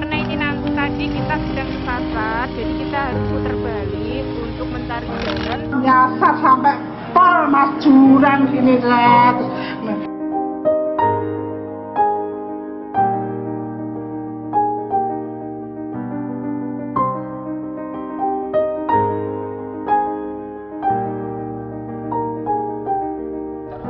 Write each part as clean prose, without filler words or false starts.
karena ini nanggung tadi kita sedang kesasar, jadi kita harus putar balik untuk mencari jalan. Nyasar sampai pol mas jurang sini Red.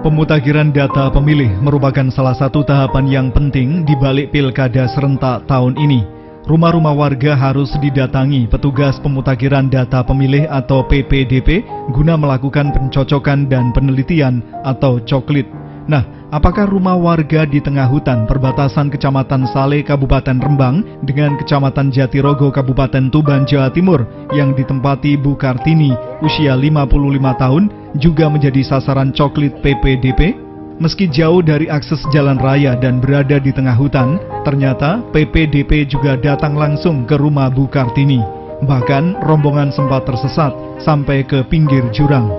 Pemutakhiran data pemilih merupakan salah satu tahapan yang penting di balik pilkada serentak tahun ini. Rumah-rumah warga harus didatangi petugas pemutakhiran data pemilih atau PPDP guna melakukan pencocokan dan penelitian atau coklit. Nah, apakah rumah warga di tengah hutan perbatasan Kecamatan Saleh Kabupaten Rembang dengan Kecamatan Jatirogo Kabupaten Tuban Jawa Timur yang ditempati Bu Kartini usia 55 tahun juga menjadi sasaran coklit PPDP? Meski jauh dari akses jalan raya dan berada di tengah hutan, ternyata PPDP juga datang langsung ke rumah Bu Kartini. Bahkan rombongan sempat tersesat sampai ke pinggir jurang.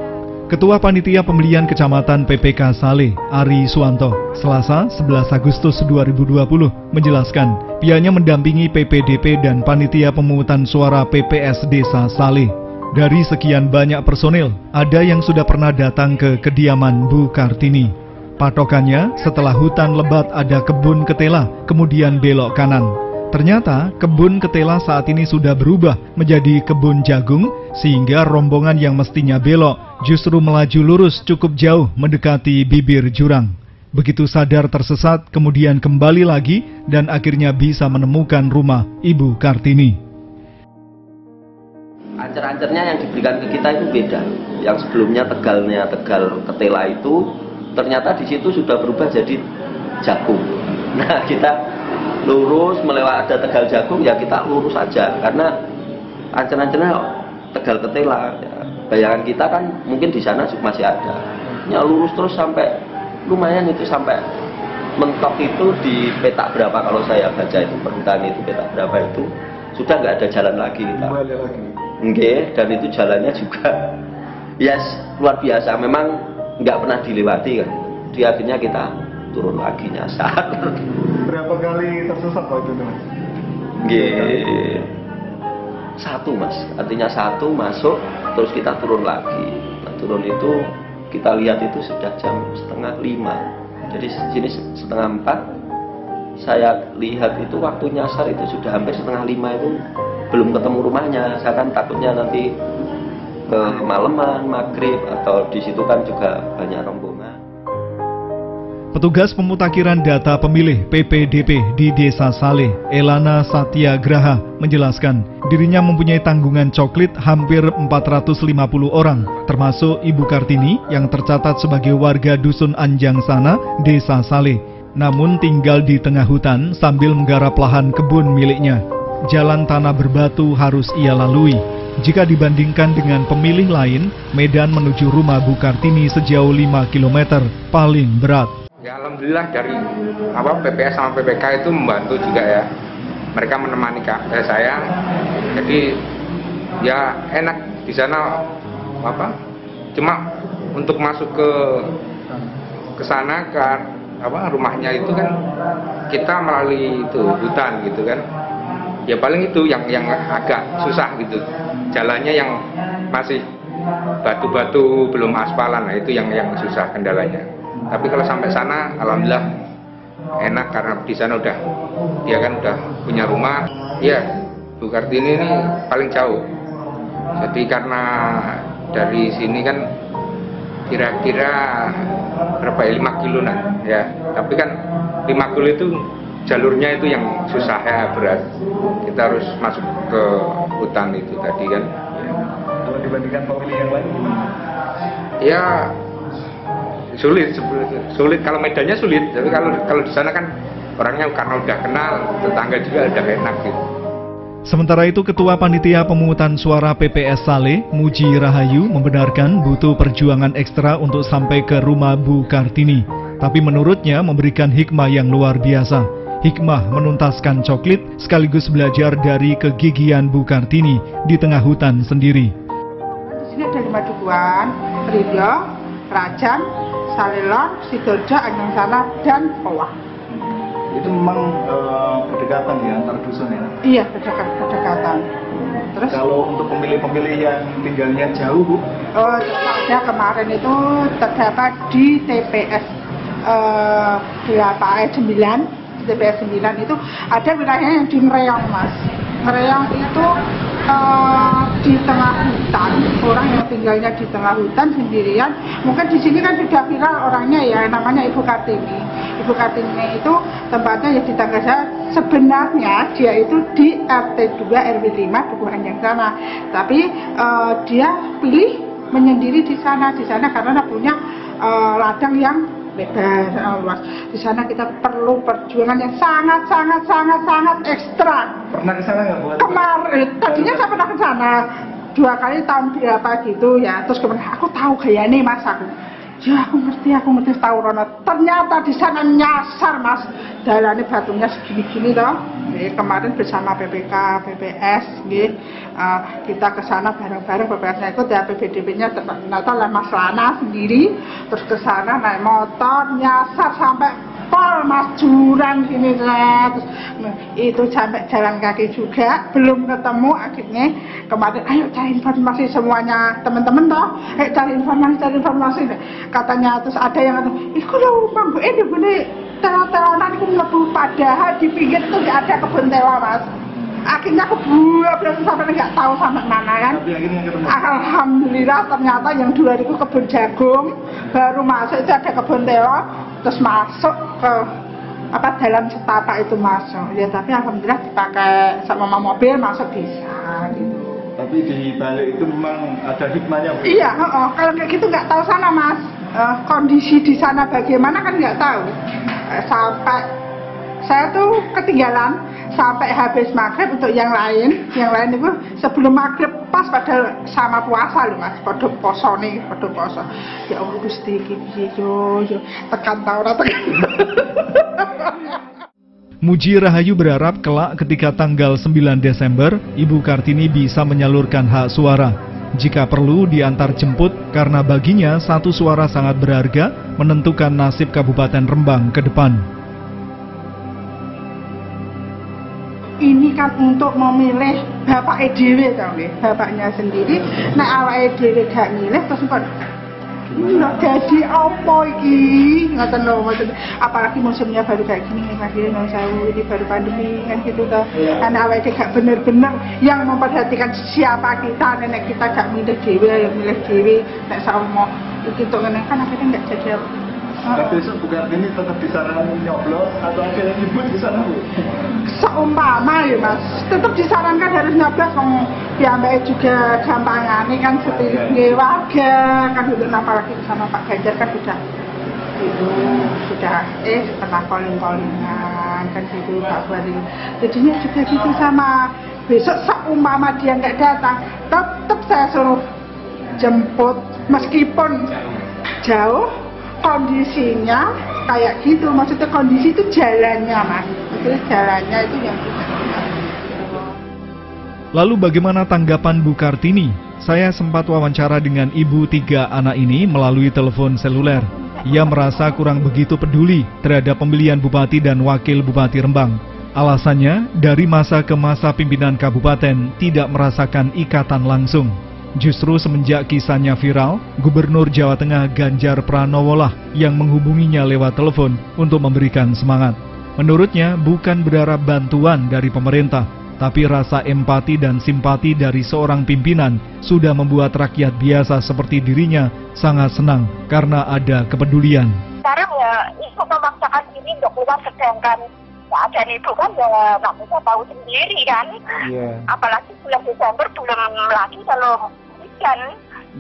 Ketua Panitia Pemilihan Kecamatan PPK Saleh, Ari Suwanto, Selasa 11 Agustus 2020 menjelaskan pihaknya mendampingi PPDP dan Panitia Pemungutan Suara PPS Desa Saleh. Dari sekian banyak personil, ada yang sudah pernah datang ke kediaman Bu Kartini. Patokannya, setelah hutan lebat ada kebun ketela, kemudian belok kanan. Ternyata, kebun ketela saat ini sudah berubah menjadi kebun jagung, sehingga rombongan yang mestinya belok justru melaju lurus cukup jauh mendekati bibir jurang. Begitu sadar tersesat, kemudian kembali lagi dan akhirnya bisa menemukan rumah Ibu Kartini. Ancer-ancernya yang diberikan ke kita itu beda. Yang sebelumnya Tegal ketela itu ternyata di situ sudah berubah jadi jagung. Nah, kita lurus melewati ada Tegal jagung, ya kita lurus saja karena ancer-ancernya Tegal ketela. Ya, bayangan kita kan mungkin di sana masih ada. Ya lurus terus sampai lumayan itu sampai mentok itu di petak berapa kalau saya baca itu perhutani itu petak berapa itu sudah nggak ada jalan lagi kita. Oke, dan itu jalannya juga yes, luar biasa, memang nggak pernah dilewati kan. Di akhirnya kita turun lagi nyasar. Berapa kali tersesat waktu itu, Mas? Satu, Mas, artinya satu masuk terus kita turun lagi. Nah, turun itu kita lihat itu sudah jam 4:30. Jadi sini 4:30. Saya lihat itu waktu nyasar itu sudah hampir 4:30 itu belum ketemu rumahnya. Saya kan takutnya nanti kemalaman, maghrib, atau di situ kan juga banyak rombongan. Petugas pemutakhiran data pemilih PPDP di Desa Saleh, Elana Satyagraha, menjelaskan dirinya mempunyai tanggungan coklit hampir 450 orang, termasuk Ibu Kartini yang tercatat sebagai warga Dusun Anjang Sana, Desa Saleh, namun tinggal di tengah hutan sambil menggarap lahan kebun miliknya. Jalan tanah berbatu harus ia lalui. Jika dibandingkan dengan pemilih lain, medan menuju rumah Bu Kartini sejauh 5 km paling berat. Ya alhamdulillah dari PPS sama PPK itu membantu juga ya. Mereka menemani saya. Jadi ya enak di sana cuma untuk masuk ke sana ke rumahnya itu kan kita melalui itu hutan gitu kan. Ya paling itu yang agak susah gitu, jalannya yang masih batu-batu belum aspalan, nah itu yang susah kendalanya. Tapi kalau sampai sana alhamdulillah enak karena di sana dia kan udah punya rumah. Ya Bu Kartini ini paling jauh, jadi karena dari sini kan kira-kira berapa ya, 5 kiloan ya, tapi kan 5 kilo itu jalurnya itu yang susah ya, berat. Kita harus masuk ke hutan itu tadi kan. Kalau dibandingkan pemilih yang lain gimana? Ya sulit kalau medannya sulit. Tapi kalau di sana kan orangnya karena udah kenal, tetangga juga udah enak gitu. Sementara itu, Ketua Panitia Pemungutan Suara PPS Saleh, Muji Rahayu, membenarkan butuh perjuangan ekstra untuk sampai ke rumah Bu Kartini. Tapi menurutnya memberikan hikmah yang luar biasa. Hikmah menuntaskan coklit sekaligus belajar dari kegigihan Bu Kartini di tengah hutan sendiri. Di sini ada 5 dukuhan, Ridho, Rajan, Salelon, Sidoarjo, Anjang Sana, dan Owah. Itu memang berdekatan ya antar dusun ya? Iya, berdekatan. Terus Kalau untuk pemilih-pemilih yang tinggalnya jauh, Bu? saya kemarin itu terdapat di TPS 9, TPS 9 itu ada wilayahnya yang di Ngereong, Mas. Ngereong itu di tengah hutan, orang yang tinggalnya di tengah hutan sendirian. Mungkin di sini kan sudah viral orangnya ya, namanya Ibu Kartini. Ibu Kartini itu tempatnya ya di tangga saya. Sebenarnya dia itu di RT 2 RW 5 Dukuh Anjang sana, tapi dia pilih menyendiri di sana karena punya ladang yang bebas, luas. Di sana kita perlu perjuangan yang sangat ekstra. Pernah ke sana nggak, Bu? Kemarin, tadinya saya pernah ke sana 2 kali tahun berapa gitu ya. Terus kemudian aku tahu gayane Mas aku. Ya aku ngerti tahu Rono. Ternyata di sana nyasar Mas. Jalannya batunya segini-gini toh. Kemarin bersama PPK, PPS, kita ke sana bareng-bareng, PPS-nya ikut ya, PBDB-nya ternyata lah Mas Lana sendiri, terus ke sana naik motor nyasar sampai pol Mas, jurang gini terus itu sampai jalan kaki juga belum ketemu. Akhirnya kemarin ayo cari informasi semuanya teman-teman toh, cari informasi katanya. Terus ada yang kata iku lho Bang, ini bener telonan itu mlebu, padahal di pinggir itu nggak ada kebun telo Mas. Akhirnya aku buat sampai nggak tahu sampai mana kan. Alhamdulillah ternyata yang dulu itu kebun jagung, baru masuk itu ada kebun telo, terus masuk ke dalam setapak itu masuk ya. Tapi alhamdulillah dipakai sama mobil masuk bisa gitu. Tapi di balik itu memang ada hikmahnya, Bu? Iya, kalau kayak gitu nggak tahu sana Mas. Kondisi di sana bagaimana kan nggak tahu. Sampai saya tuh ketinggalan sampai habis maghrib. Untuk yang lain itu sebelum maghrib pas pada sama puasa loh Mas, pada poso. Ya Allah Gusti iki yo tekan ta ora tekan. Muji Rahayu berharap kelak ketika tanggal 9 Desember, Ibu Kartini bisa menyalurkan hak suara. Jika perlu diantar jemput, karena baginya satu suara sangat berharga menentukan nasib Kabupaten Rembang ke depan. Ini kan untuk memilih Bapak EDW tau nggih, bapaknya sendiri. Nek awake dhewe gak milih terus kok jadi apa iki? Ngoten lho, apalagi musimnya baru kayak gini Mas, ini baru pandemi kan gitu toh. Kan awake gak bener-bener yang memperhatikan siapa kita, nenek kita gak milih dhewe, yang milih dhewe nek saumo gitu ngene kan akhirnya gak jadi. Nah, besok bukan ini tetap di sana nyoblos atau akhirnya nyebut di sana, Bu? Seumpama ya Mas, tetap disarankan harus nyoblos, piyambake juga gampangane kan setinggi warga kan untuk apalagi sama Pak Ganjar kan sudah pernah calling-callingan kan gitu Pak Bari. Jadinya juga gitu sama besok seumpama dia nggak datang, tetap saya suruh jemput meskipun jauh. Kondisinya kayak gitu, maksudnya kondisi itu jalannya Mas, maksudnya jalannya itu yang Lalu bagaimana tanggapan Bu Kartini? Saya sempat wawancara dengan ibu 3 anak ini melalui telepon seluler. Ia merasa kurang begitu peduli terhadap pemilihan Bupati dan Wakil Bupati Rembang. Alasannya, dari masa ke masa pimpinan kabupaten tidak merasakan ikatan langsung. Justru semenjak kisahnya viral, Gubernur Jawa Tengah Ganjar Pranowo lah yang menghubunginya lewat telepon untuk memberikan semangat. Menurutnya bukan berharap bantuan dari pemerintah, tapi rasa empati dan simpati dari seorang pimpinan sudah membuat rakyat biasa seperti dirinya sangat senang karena ada kepedulian. Sekarang ya ibu memaksakan diri untuk keluar, sedangkan keadaan ibu kan ya nggak bisa tahu sendiri kan. Apalagi bulan Desember belum lagi kalau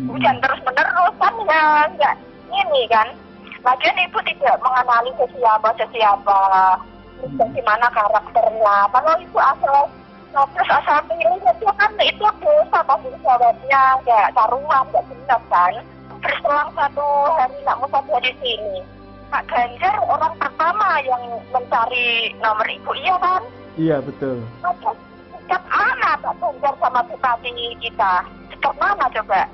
hujan terus-menerus kan ya nggak ini kan. Lagian ibu tidak mengenali siapa bagaimana karakternya. Kalau ibu asal pilih itu kan itu dosa tanggung jawabnya, nggak karuan, nggak benar kan. Berselang 1 hari nggak mau di sini, Pak Ganjar orang pertama yang mencari nomor ibu, iya kan? Iya betul. Sikap mana Pak Ganjar sama bupati kita? Sikap mana coba?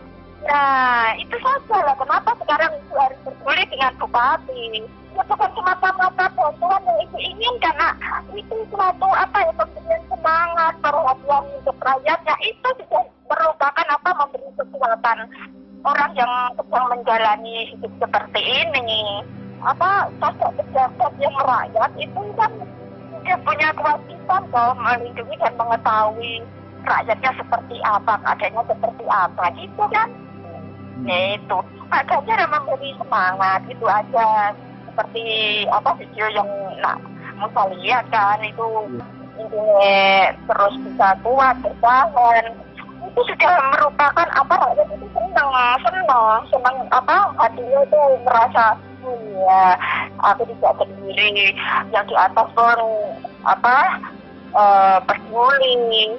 Nah itu saja lah kenapa sekarang ibu harus peduli dengan bupati. Ya bukan semata-mata bantuan yang ibu inginkan, itu suatu pemberian semangat. rakyat, perhatian untuk rakyatnya, itu sudah merupakan memberi kekuatan orang yang sedang menjalani hidup seperti ini. Sosok pejabat yang rakyat itu kan dia punya kewajiban melindungi dan mengetahui rakyatnya seperti apa, keadaannya seperti apa, gitu kan. Nah itu, makanya memberi semangat, itu aja. Seperti video yang Musa lihat kan, itu intinya terus bisa kuat, bertahan. Itu sudah merupakan rakyat itu senang, hatinya itu merasa ya aku tidak sendiri, yang di atas pun peduli,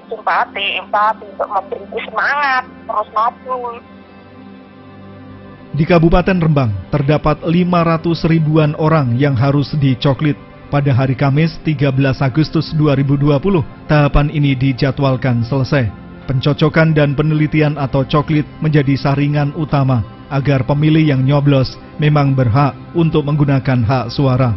simpati untuk memberi semangat terus maju. Di Kabupaten Rembang, terdapat 500 ribuan orang yang harus dicoklit. Pada hari Kamis 13 Agustus 2020, tahapan ini dijadwalkan selesai. Pencocokan dan penelitian atau coklit menjadi saringan utama agar pemilih yang nyoblos memang berhak untuk menggunakan hak suara.